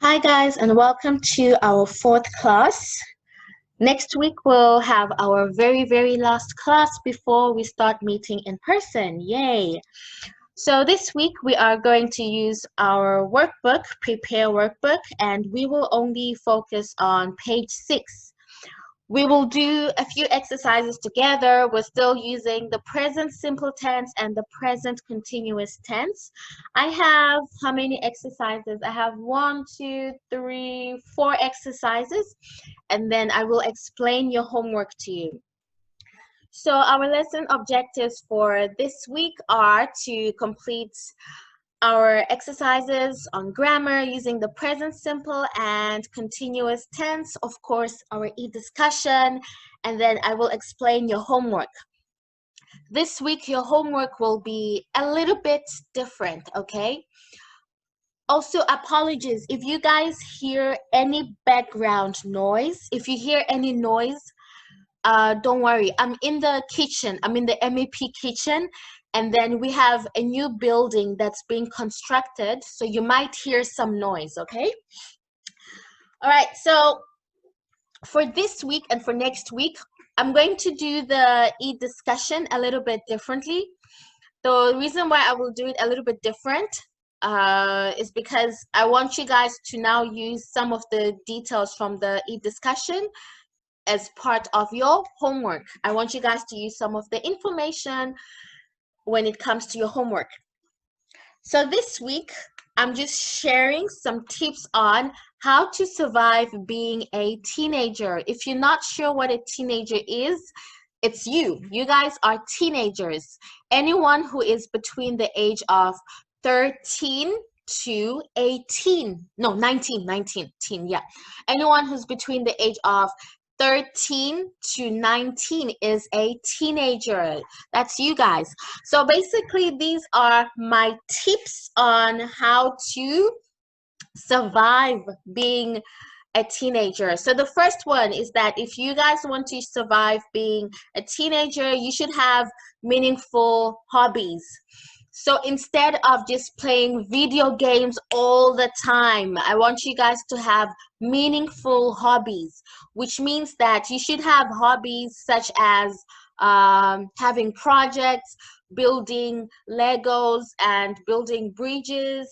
Hi guys, and welcome to our fourth class. Next week we'll have our very last class before we start meeting in person. Yay! So this week we are going to use our workbook, prepare workbook, and we will only focus on page 6. We will do a few exercises together. We're still using the present simple tense and the present continuous tense. I have how many exercises? I have 1, 2, 3, 4 exercises, and then I will explain your homework to you. So our lesson objectives for this week are to complete our exercises on grammar using the present simple and continuous tense, of course, our e-discussion, and then I will explain your homework. This week, your homework will be a little bit different, okay? Also, apologies if you guys hear any background noise. If you hear any noise, don't worry. I'm in the kitchen. I'm in the MEP kitchen. And then we have a new building that's being constructed. So you might hear some noise, okay? All right. So for this week and for next week, I'm going to do the e-discussion a little bit differently. The reason why I will do it a little bit different is because I want you guys to now use some of the details from the e-discussion as part of your homework. I want you guys to use some of the information when it comes to your homework. So this week, I'm just sharing some tips on how to survive being a teenager. If you're not sure what a teenager is, it's you. You guys are teenagers. Anyone who is between the age of 13 to 18, no, 19, teen, yeah. Anyone who's between the age of 13 to 19 is a teenager. That's you guys. So basically, these are my tips on how to survive being a teenager. So the first one is that if you guys want to survive being a teenager, you should have meaningful hobbies. So instead of just playing video games all the time, I want you guys to have meaningful hobbies, which means that you should have hobbies such as having projects, building Legos and building bridges,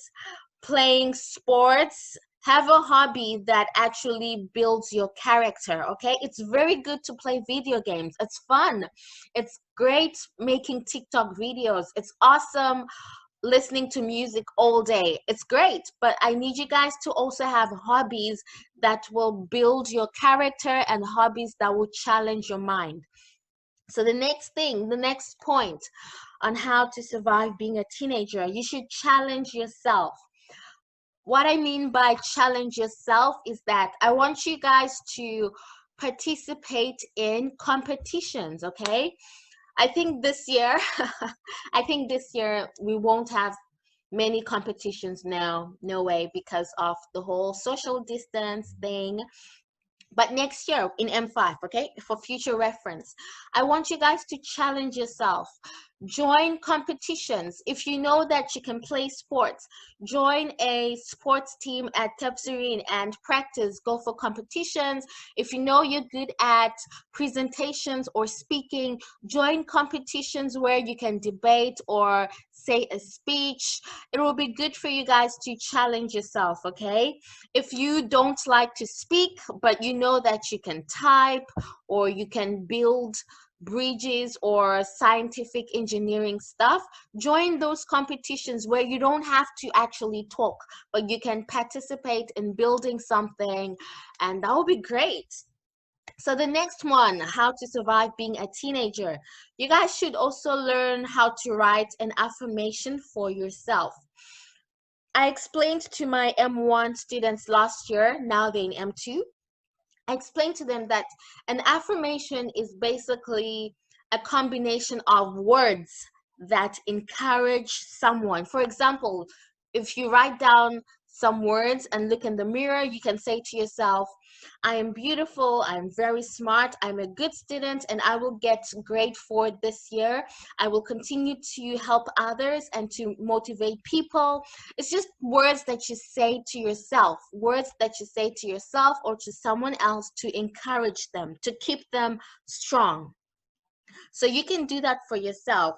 playing sports. Have a hobby that actually builds your character, okay? It's very good to play video games. It's fun. It's great making TikTok videos. It's awesome listening to music all day. It's great, but I need you guys to also have hobbies that will build your character and hobbies that will challenge your mind. So the next point on how to survive being a teenager, you should challenge yourself. What I mean by challenge yourself is that I want you guys to participate in competitions, okay? I think this year, we won't have many competitions now, no way, because of the whole social distance thing. But next year in M5, okay, for future reference, I want you guys to challenge yourself. Join competitions. If you know that you can play sports, join a sports team at Tepsirine and practice. Go for competitions. If you know you're good at presentations or speaking, join competitions where you can debate or say a speech. It will be good for you guys to challenge yourself, okay? If you don't like to speak, but you know that you can type or you can build bridges or scientific engineering stuff, join those competitions where you don't have to actually talk, but you can participate in building something, and that will be great. So the next one, how to survive being a teenager. You guys should also learn how to write an affirmation for yourself. I explained to my M1 students last year, now they're in M2, I explained to them that an affirmation is basically a combination of words that encourage someone. For example, if you write down some words and look in the mirror. You can say to yourself, I am beautiful, I'm very smart, I'm a good student, and I will get grade 4 this year. I will continue to help others and to motivate people. It's just words that you say to yourself, words that you say to yourself or to someone else to encourage them, to keep them strong. So you can do that for yourself.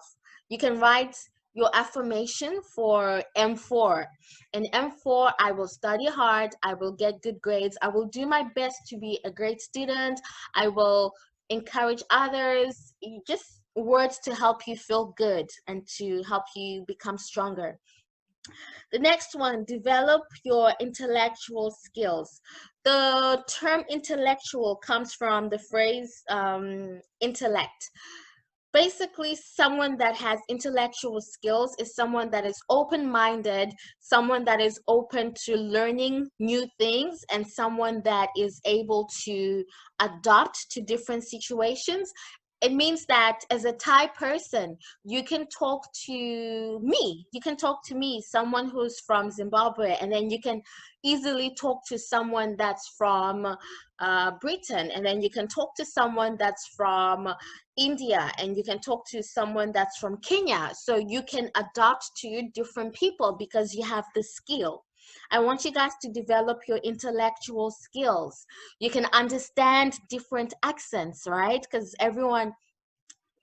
You can write your affirmation for M4. In M4, I will study hard, I will get good grades, I will do my best to be a great student, I will encourage others, just words to help you feel good and to help you become stronger. The next one, develop your intellectual skills. The term intellectual comes from the phrase intellect. Basically, someone that has intellectual skills is someone that is open-minded, someone that is open to learning new things, and someone that is able to adapt to different situations. It means that as a Thai person, you can talk to me. You can talk to me, someone who's from Zimbabwe, and then you can easily talk to someone that's from Britain, and then you can talk to someone that's from India, and you can talk to someone that's from Kenya. So you can adapt to different people because you have the skill. I want you guys to develop your intellectual skills. You can understand different accents, right? Because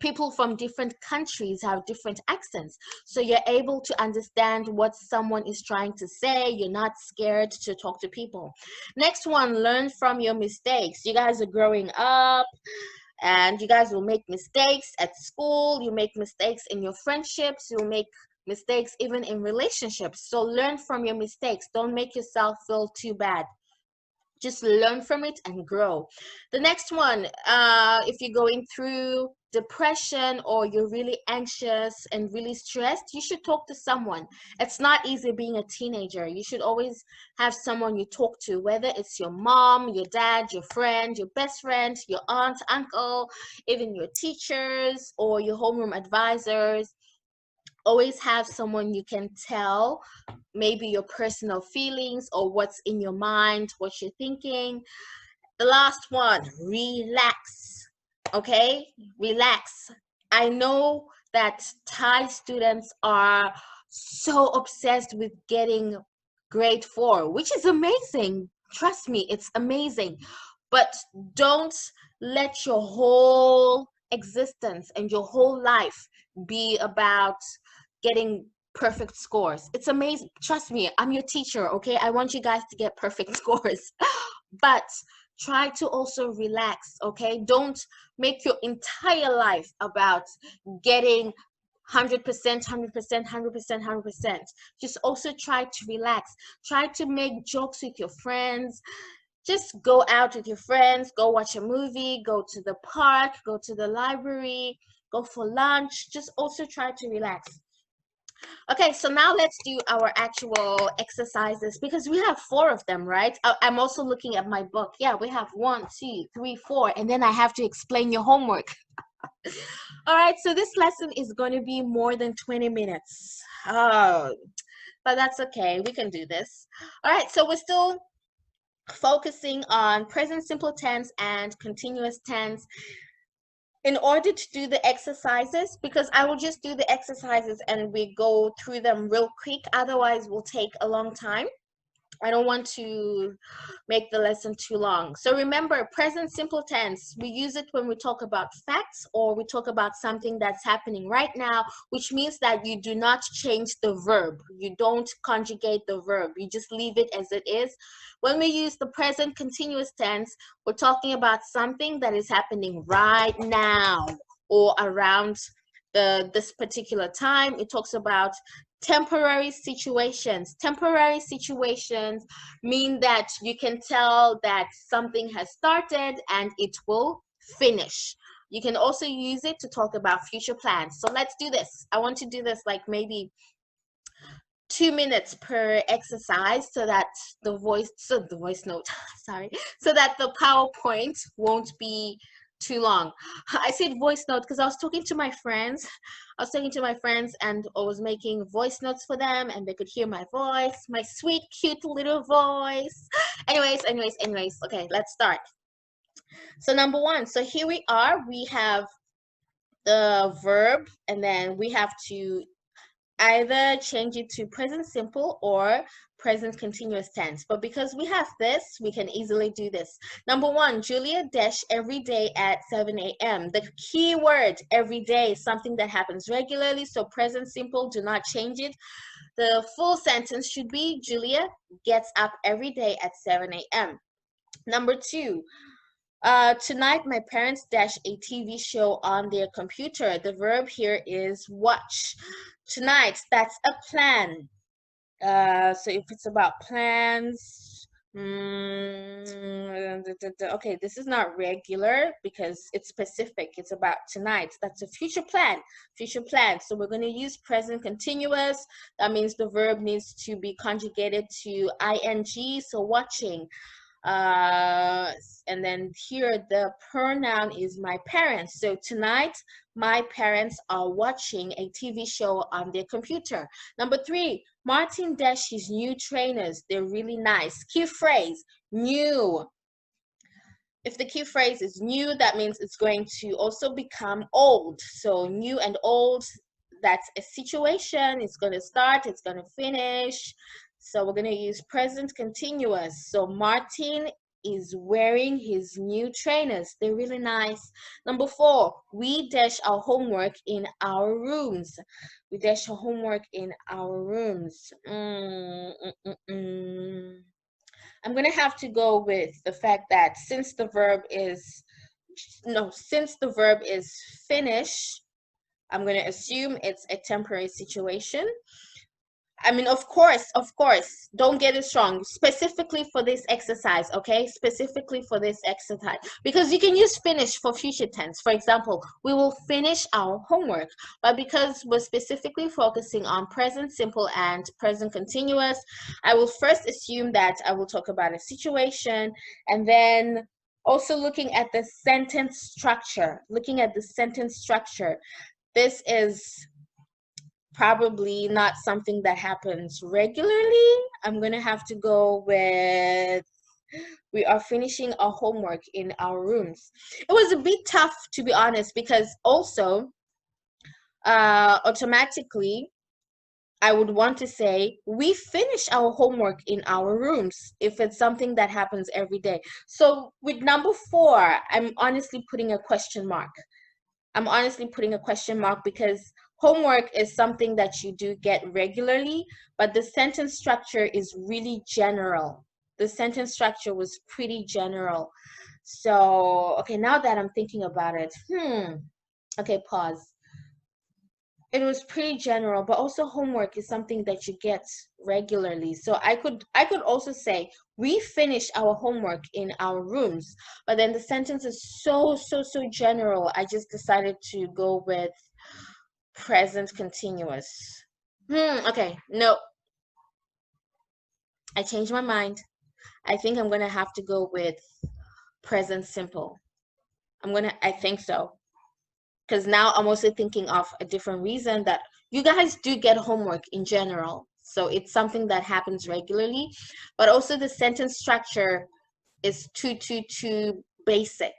people from different countries have different accents. So you're able to understand what someone is trying to say. You're not scared to talk to people. Next one, learn from your mistakes. You guys are growing up and you guys will make mistakes at school. You make mistakes in your friendships. You'll make mistakes even in relationships. So learn from your mistakes. Don't make yourself feel too bad. Just learn from it and grow. The next one, if you're going through depression or you're really anxious and really stressed, you should talk to someone. It's not easy being a teenager. You should always have someone you talk to, whether it's your mom, your dad, your friend, your best friend, your aunt, uncle, even your teachers or your homeroom advisors. Always have someone you can tell maybe your personal feelings or what's in your mind, what you're thinking. The last one, relax. Okay, relax. I know that Thai students are so obsessed with getting grade 4, which is amazing. Trust me, it's amazing. But don't let your whole existence and your whole life be about getting perfect scores. It's amazing. Trust me, I'm your teacher, okay? I want you guys to get perfect scores. But try to also relax, okay? Don't make your entire life about getting 100%, 100%, 100%, 100%. Just also try to relax. Try to make jokes with your friends. Just go out with your friends, go watch a movie, go to the park, go to the library, go for lunch. Just also try to relax. Okay, so now let's do our actual exercises because we have 4 of them, right? I'm also looking at my book. Yeah, we have 1, 2, 3, 4, and then I have to explain your homework. All right, so this lesson is going to be more than 20 minutes. Oh, but that's okay. We can do this. All right, so we're still focusing on present simple tense and continuous tense. In order to do the exercises, because I will just do the exercises and we go through them real quick, otherwise we'll take a long time. I don't want to make the lesson too long. So remember, present simple tense, we use it when we talk about facts or we talk about something that's happening right now, which means that you do not change the verb. You don't conjugate the verb. You just leave it as it is. When we use the present continuous tense, we're talking about something that is happening right now or around this particular time. It talks about temporary situations. Temporary situations mean that you can tell that something has started and it will finish. You can also use it to talk about future plans. So let's do this. I want to do this like maybe 2 minutes per exercise so that the voice note, sorry, so that the PowerPoint won't be too long. I said voice note because I was talking to my friends. I was talking to my friends and I was making voice notes for them and they could hear my voice, my sweet, cute little voice. Anyways. Okay, let's start. So number one, so here we are. We have the verb and then we have to either change it to present simple or present continuous tense. But because we have this, we can easily do this. Number one, Julia dash every day at 7 a.m. The key word every day is something that happens regularly. So present simple, do not change it. The full sentence should be Julia gets up every day at 7 a.m. Number two, tonight my parents dash a TV show on their computer. The verb here is watch. Tonight, that's a plan. So if it's about plans, okay, this is not regular because it's specific. It's about tonight. That's a future plan. So we're going to use present continuous. That means the verb needs to be conjugated to ing. So watching. And then here the pronoun is my parents. So tonight my parents are watching a TV show on their computer. Number three, Martin dash his new trainers. They're really nice. Key phrase, new. If the key phrase is new, that means it's going to also become old. So new and old, that's a situation. It's going to start, it's going to finish. So we're going to use present continuous. So Martin is wearing his new trainers. They're really nice. Number four, we dash our homework in our rooms. We dash our homework in our rooms. I'm going to have to go with the fact that since the verb is finish, I'm going to assume it's a temporary situation. I mean, of course, don't get it wrong. Specifically for this exercise, okay? Specifically for this exercise. Because you can use finish for future tense. For example, we will finish our homework. But because we're specifically focusing on present simple and present continuous, I will first assume that I will talk about a situation and then also looking at the sentence structure. This is probably not something that happens regularly. I'm going to have to go with we are finishing our homework in our rooms. It was a bit tough, to be honest, because also automatically I would want to say we finish our homework in our rooms if it's something that happens every day. So with number four, I'm honestly putting a question mark. Because homework is something that you do get regularly, but the sentence structure is really general. The sentence structure was pretty general. So, okay, now that I'm thinking about it, okay, pause. It was pretty general, but also homework is something that you get regularly. So I could also say we finish our homework in our rooms, but then the sentence is so general. I just decided to go with present continuous. Okay, no. I changed my mind. I think I'm gonna have to go with present simple. I think so. Because now I'm also thinking of a different reason that you guys do get homework in general. So it's something that happens regularly, but also the sentence structure is too basic.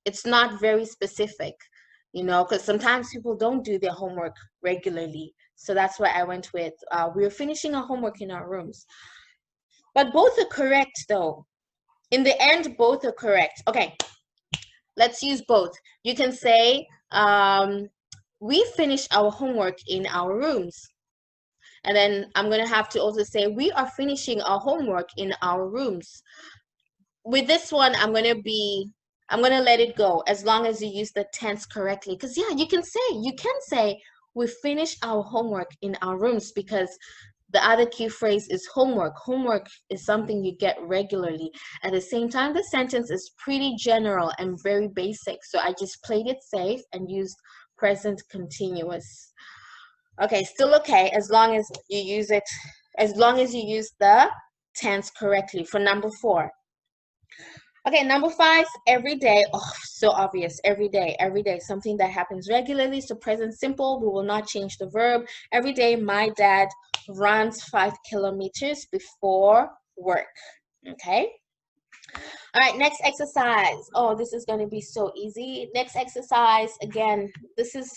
It's not very specific, because sometimes people don't do their homework regularly. So that's why I went with, we're finishing our homework in our rooms. But both are correct though. In the end, both are correct. Okay, let's use both. You can say, we finish our homework in our rooms. And then I'm going to have to also say, we are finishing our homework in our rooms. With this one, I'm going to let it go as long as you use the tense correctly. Because yeah, you can say, we finish our homework in our rooms, because the other key phrase is homework. Homework is something you get regularly. At the same time, the sentence is pretty general and very basic. So I just played it safe and used present continuous. Okay, still okay as long as you use the tense correctly for number four. Okay, number 5, every day. Oh, so obvious. Every day, every day. Something that happens regularly. So present simple. We will not change the verb. Every day, my dad runs 5 kilometers before work. Okay. All right, next exercise. Oh, this is going to be so easy. Next exercise, again, this is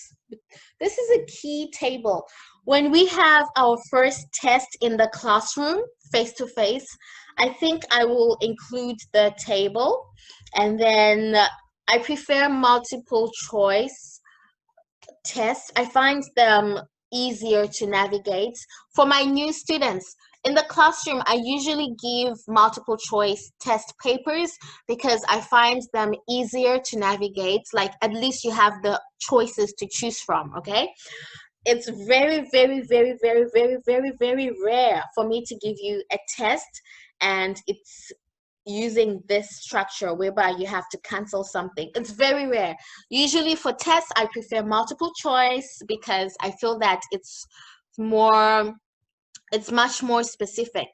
a key table. When we have our first test in the classroom, face to face, I think I will include the table, and then I prefer multiple choice tests. I find them easier to navigate. For my new students, in the classroom, I usually give multiple choice test papers because I find them easier to navigate. Like, at least you have the choices to choose from, okay? It's very, very, very, very, very, very, very rare for me to give you a test and it's using this structure whereby you have to cancel something. It's very rare. Usually for tests, I prefer multiple choice because I feel that it's much more specific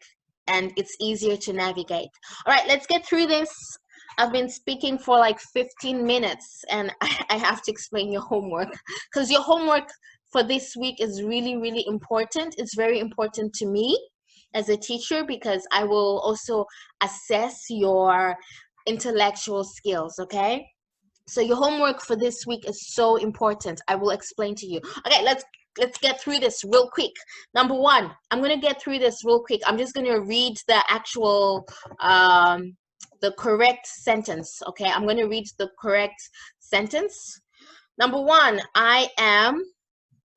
and it's easier to navigate. All right, let's get through this. I've been speaking for like 15 minutes and I have to explain your homework because your homework for this week is really, really important. It's very important to me as a teacher because I will also assess your intellectual skills, okay? So your homework for this week is so important. I will explain to you. Okay, let's get through this real quick. Number 1, I'm going to get through this real quick. I'm just going to read the actual the correct sentence, okay? I'm going to read the correct sentence. Number 1,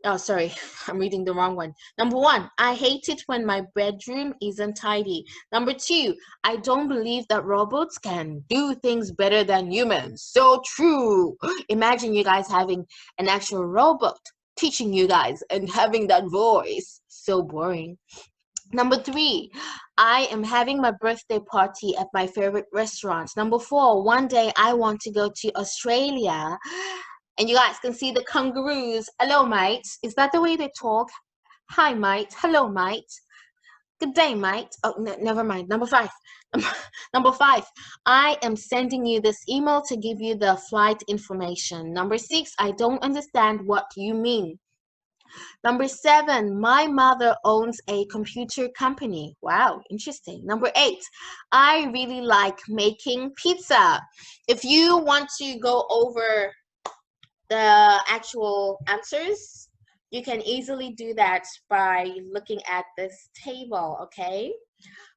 oh, sorry, I'm reading the wrong one. Number 1, I hate it when my bedroom isn't tidy. Number 2, I don't believe that robots can do things better than humans. So true. Imagine you guys having an actual robot teaching you guys and having that voice. So boring. Number 3, I am having my birthday party at my favorite restaurant. Number 4, one day I want to go to Australia. And you guys can see the kangaroos. Hello, mate. Is that the way they talk? Hi, mate. Hello, mate. Good day, mate. Oh, no, never mind. Number 5. Number 5. I am sending you this email to give you the flight information. Number 6. I don't understand what you mean. Number 7. My mother owns a computer company. Wow, interesting. Number 8. I really like making pizza. If you want to go over the actual answers, you can easily do that by looking at this table, okay?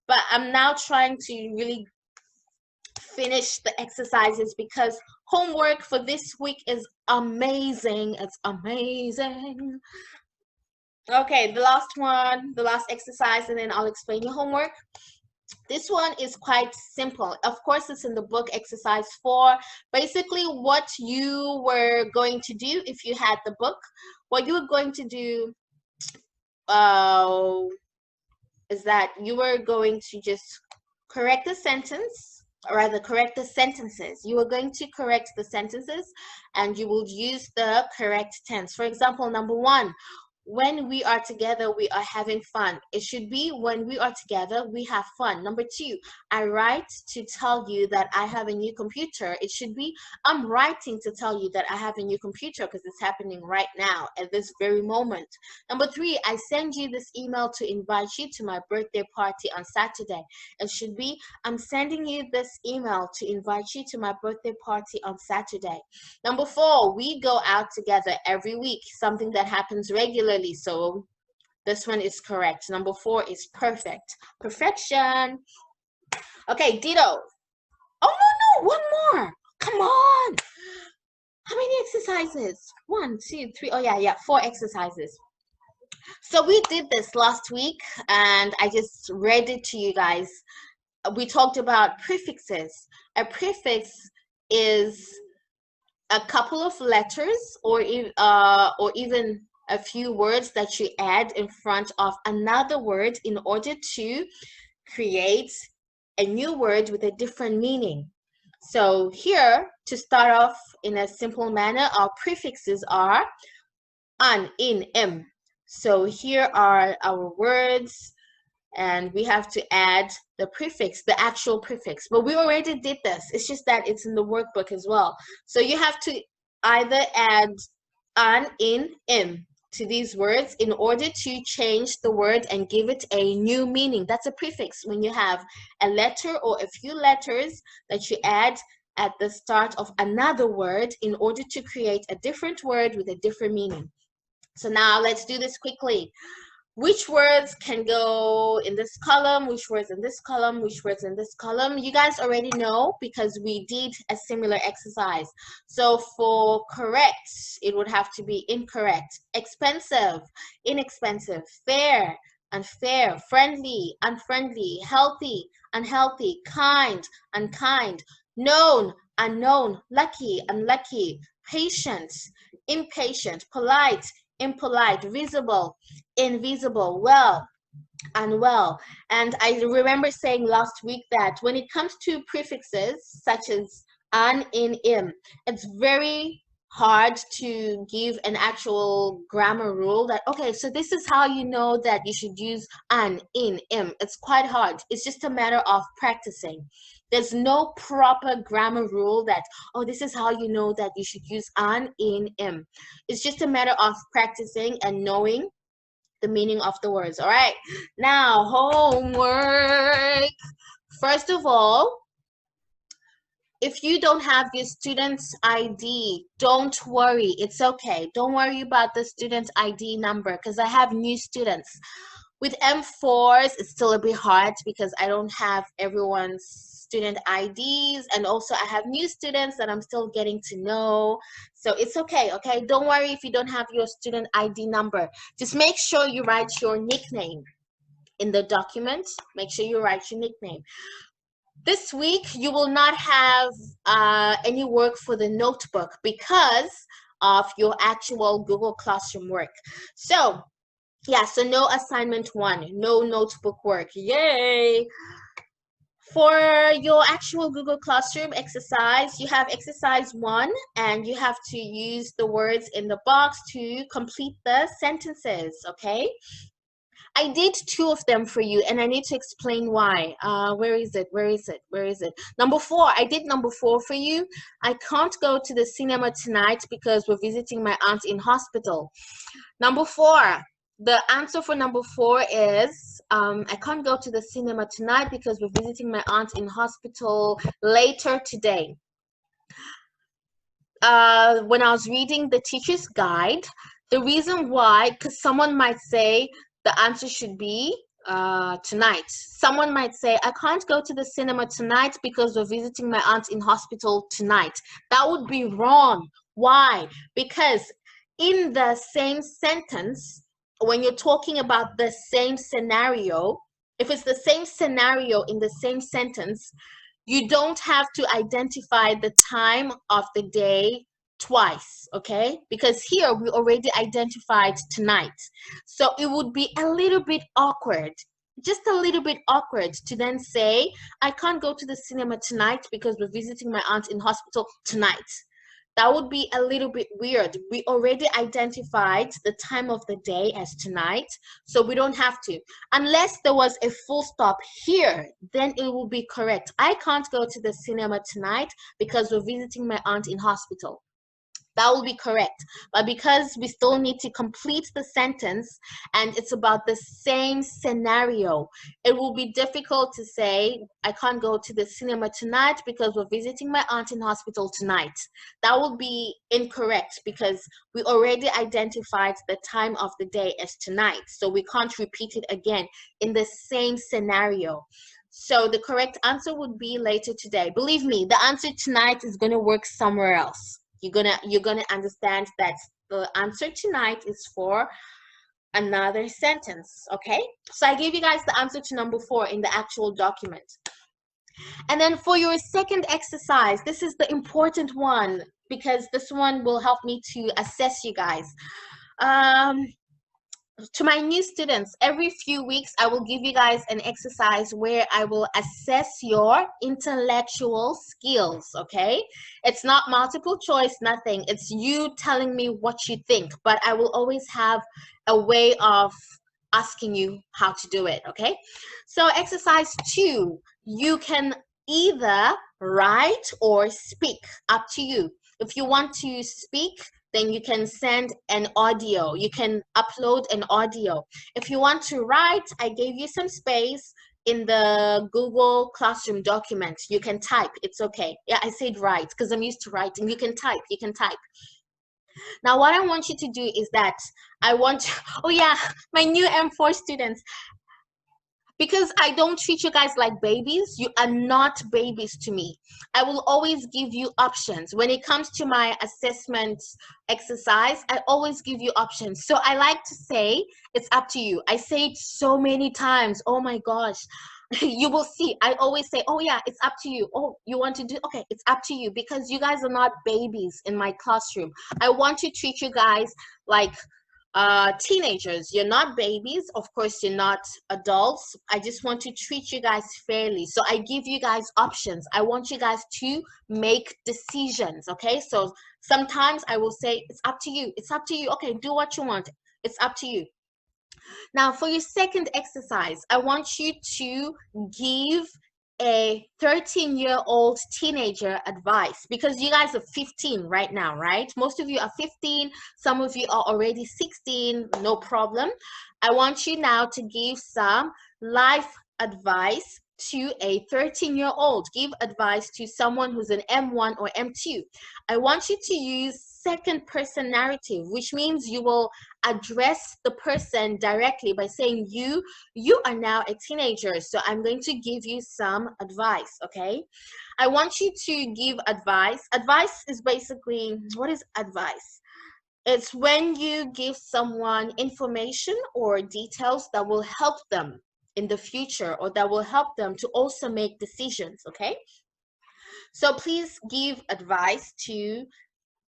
But I'm now trying to really finish the exercises because homework for this week is amazing. It's amazing. Okay, the last one, the last exercise, and then I'll explain your homework. This one is quite simple. Of course, it's in the book, exercise 4. Basically, what you were going to do if you had the book, what you were going to do is that you were going to just correct the sentence, or rather correct the sentences. You are going to correct the sentences and you will use the correct tense. For example, number 1, when we are together, we are having fun. It should be when we are together, we have fun. Number 2, I write to tell you that I have a new computer. It should be I'm writing to tell you that I have a new computer because it's happening right now at this very moment. Number 3, I send you this email to invite you to my birthday party on Saturday. It should be I'm sending you this email to invite you to my birthday party on Saturday. Number 4, we go out together every week, something that happens regularly. So this one is correct. Number 4 is perfect. Perfection. Okay, ditto. Oh, no, one more. Come on. How many exercises? 1, 2, 3. Oh, yeah, 4 exercises. So we did this last week and I just read it to you guys. We talked about prefixes. A prefix is a couple of letters or even a few words that you add in front of another word in order to create a new word with a different meaning. So here, to start off in a simple manner, our prefixes are an, in, im. So here are our words, and we have to add the prefix, the actual prefix. But we already did this. It's just that it's in the workbook as well. So you have to either add an, in, im to these words in order to change the word and give it a new meaning. That's a prefix. When you have a letter or a few letters that you add at the start of another word in order to create a different word with a different meaning. So now let's do this quickly. Which words can go in this column, which words in this column, which words in this column? You guys already know because we did a similar exercise. So for correct, it would have to be incorrect. Expensive, inexpensive. Fair, unfair. Friendly, unfriendly. Healthy, unhealthy. Kind, unkind. Known, unknown. Lucky, unlucky. Patient, impatient. Polite, impolite. Visible, invisible, well, unwell. And I remember saying last week that when it comes to prefixes such as an, in, im, it's very hard to give an actual grammar rule that, okay, so this is how you know that you should use an, in, im. It's quite hard. It's just a matter of practicing. There's no proper grammar rule that, oh, this is how you know that you should use an, in, im. It's just a matter of practicing and knowing the meaning of the words. All right, now homework. First of all, if you don't have your student's ID, don't worry, it's okay. Don't worry about the student's ID number because I have new students. With M4s, it's still a bit hard because I don't have everyone's student IDs, and also I have new students that I'm still getting to know. So it's okay, okay? Don't worry if you don't have your student ID number. Just make sure you write your nickname in the document. Make sure you write your nickname. This week, you will not have any work for the notebook because of your actual Google Classroom work. So yeah, so no assignment 1, no notebook work. Yay! For your actual Google Classroom exercise, you have exercise 1, and you have to use the words in the box to complete the sentences, okay? I did 2 of them for you, and I need to explain why. Where is it? Where is it? Where is it? Number 4, I did number 4 for you. I can't go to the cinema tonight because we're visiting my aunt in hospital. Number 4, the answer for number 4 is I can't go to the cinema tonight because we're visiting my aunt in hospital later today. When I was reading the teacher's guide, the reason why, because someone might say the answer should be tonight. Someone might say, I can't go to the cinema tonight because we're visiting my aunt in hospital tonight. That would be wrong. Why? Because in the same sentence, when you're talking about the same scenario, if it's the same scenario in the same sentence, you don't have to identify the time of the day twice, okay? Because here we already identified tonight. So it would be a little bit awkward, just a little bit awkward to then say, I can't go to the cinema tonight because we're visiting my aunt in hospital tonight. That would be a little bit weird. We already identified the time of the day as tonight, so we don't have to. Unless there was a full stop here, then it will be correct. I can't go to the cinema tonight because we're visiting my aunt in hospital. That will be correct. But because we still need to complete the sentence and it's about the same scenario, it will be difficult to say, I can't go to the cinema tonight because we're visiting my aunt in hospital tonight. That would be incorrect because we already identified the time of the day as tonight. So we can't repeat it again in the same scenario. So the correct answer would be later today. Believe me, the answer tonight is going to work somewhere else. You're gonna understand that the answer tonight is for another sentence, okay? So I gave you guys the answer to number 4 in the actual document. And then for your second exercise, this is the important one because this one will help me to assess you guys. To my new students, every few weeks, I will give you guys an exercise where I will assess your intellectual skills, okay? It's not multiple choice, nothing. It's you telling me what you think, but I will always have a way of asking you how to do it, okay? So exercise 2, you can either write or speak, up to you. If you want to speak, then you can send an audio. You can upload an audio. If you want to write, I gave you some space in the Google Classroom document. You can type, it's okay. Yeah, I said write because I'm used to writing. You can type, you can type. Now, what I want you to do is that I want, oh yeah, my new M4 students, because I don't treat you guys like babies, you are not babies to me. I will always give you options. When it comes to my assessment exercise, I always give you options. So I like to say, it's up to you. I say it so many times. Oh my gosh. You will see. I always say, oh yeah, it's up to you. Oh, you want to do, okay, it's up to you, because you guys are not babies in my classroom. I want to treat you guys like teenagers. You're not babies, of course you're not adults. I just want to treat you guys fairly, so I give you guys options. I want you guys to make decisions, okay? So sometimes I will say, it's up to you, it's up to you, okay, do what you want, it's up to you. Now for your second exercise, I want you to give a 13-year-old teenager advice, because you guys are 15 right now, right? Most of you are 15, some of you are already 16, no problem. I want you now to give some life advice to a 13-year-old. Give advice to someone who's an M1 or M2. I want you to use second person narrative, which means you will address the person directly by saying, you are now a teenager, so I'm going to give you some advice, okay? I want you to give advice. Advice is basically, what is advice? It's when you give someone information or details that will help them in the future, or that will help them to also make decisions, okay? So please give advice to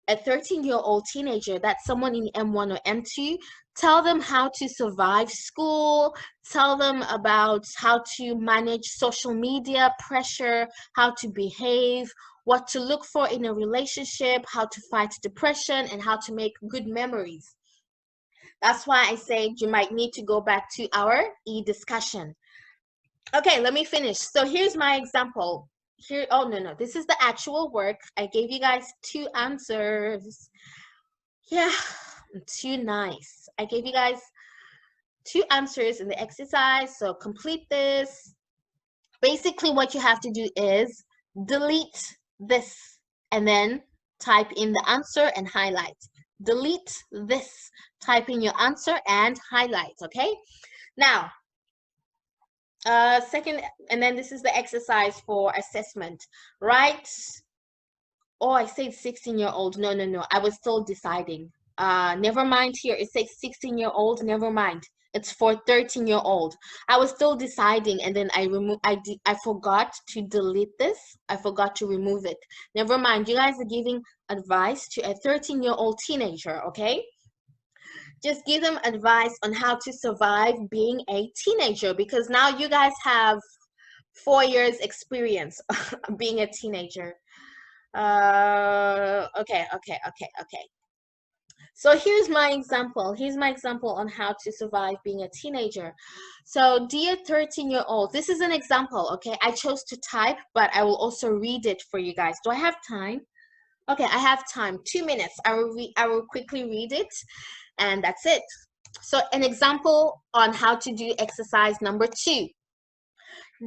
a 13-year-old teenager, that's someone in M1 or M2. Tell them how to survive school, tell them about how to manage social media pressure, how to behave, what to look for in a relationship, how to fight depression, and how to make good memories. That's why I said you might need to go back to our e-discussion. Okay, let me finish. So here's my example. Here, oh no, this is the actual work. I gave you guys 2 answers. Yeah, too nice. I gave you guys 2 answers in the exercise, so complete this. Basically, what you have to do is delete this and then type in the answer and highlight. Delete this, type in your answer and highlight, okay? Now, second, and then this is the exercise for assessment, right? Oh, I said 16-year-old. No, I was still deciding. Never mind, here it says 16-year-old. Never mind, it's for 13-year-old. I was still deciding, and then I forgot to delete this. I forgot to remove it. Never mind, you guys are giving advice to a 13-year-old teenager, okay? Just give them advice on how to survive being a teenager, because now you guys have 4 years experience being a teenager. Okay. So here's my example. Here's my example on how to survive being a teenager. So dear 13-year-old, this is an example, okay? I chose to type, but I will also read it for you guys. Do I have time? Okay, I have time. 2 minutes. I will quickly read it, and that's it. So an example on how to do exercise number 2.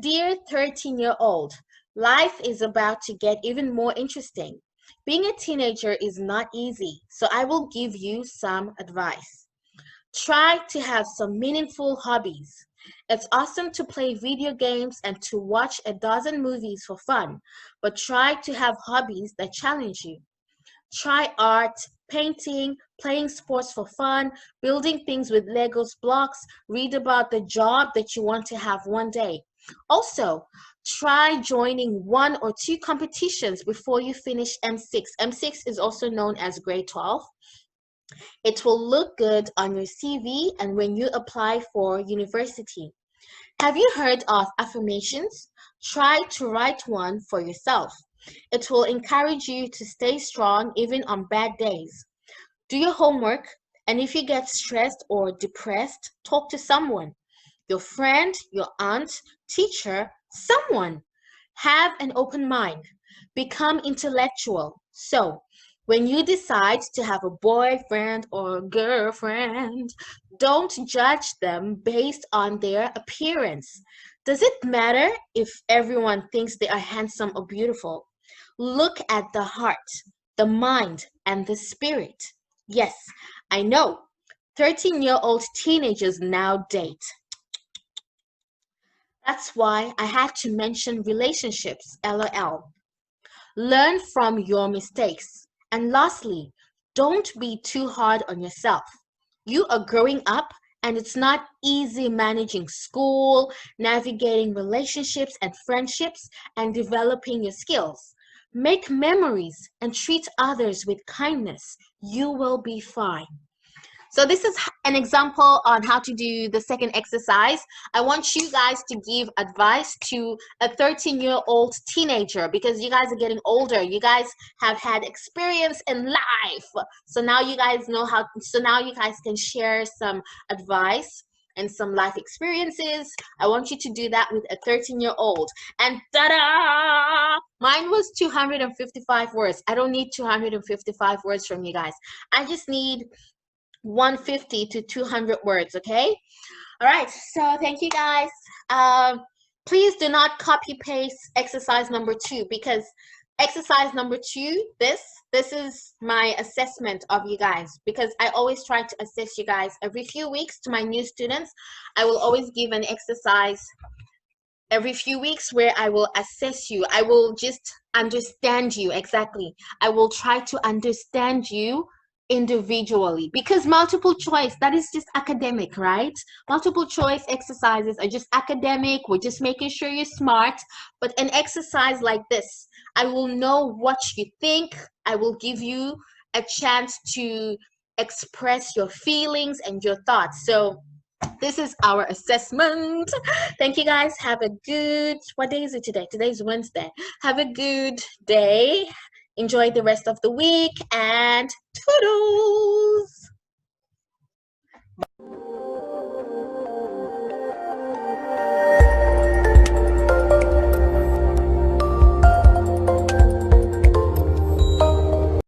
Dear 13-year-old, life is about to get even more interesting. Being a teenager is not easy, so I will give you some advice. Try to have some meaningful hobbies. It's awesome to play video games and to watch a dozen movies for fun, but try to have hobbies that challenge you. Try art, painting, playing sports for fun, building things with Legos blocks, read about the job that you want to have one day. Also, try joining 1 or 2 competitions before you finish M6. M6 is also known as grade 12. It will look good on your CV and when you apply for university. Have you heard of affirmations? Try to write one for yourself. It will encourage you to stay strong even on bad days. Do your homework And if you get stressed or depressed, talk to someone. Your friend, your aunt, teacher, someone. Have an open mind. Become intellectual. So, when you decide to have a boyfriend or girlfriend, don't judge them based on their appearance. Does it matter if everyone thinks they are handsome or beautiful? Look at the heart, the mind, and the spirit. Yes, I know. 13-year-old teenagers now date. That's why I had to mention relationships, LOL. Learn from your mistakes. And lastly, don't be too hard on yourself. You are growing up and it's not easy managing school, navigating relationships and friendships, and developing your skills. Make memories and treat others with kindness. You will be fine. So this is an example on how to do the second exercise. I want you guys to give advice to a 13-year-old teenager because you guys are getting older. You guys have had experience in life. So now you guys know how, so now you guys can share some advice and some life experiences. I want you to do that with a 13-year-old. And ta-da! Mine was 255 words. I don't need 255 words from you guys. I just need 150 to 200 words. Okay, all right, so thank you guys. Please do not copy paste exercise number 2 because exercise number 2, this is my assessment of you guys, because I always try to assess you guys every few weeks. To my new students, I will always give an exercise every few weeks where I will assess you. I will just understand you. Exactly, I will try to understand you individually, because multiple choice, that is just academic, right? Multiple choice exercises are just academic. We're just making sure you're smart. But an exercise like this, I will know what you think. I will give you a chance to express your feelings and your thoughts. So this is our assessment. Thank you guys. Have a good, what day is it today? Today's Wednesday. Have a good day. Enjoy the rest of the week and toodles.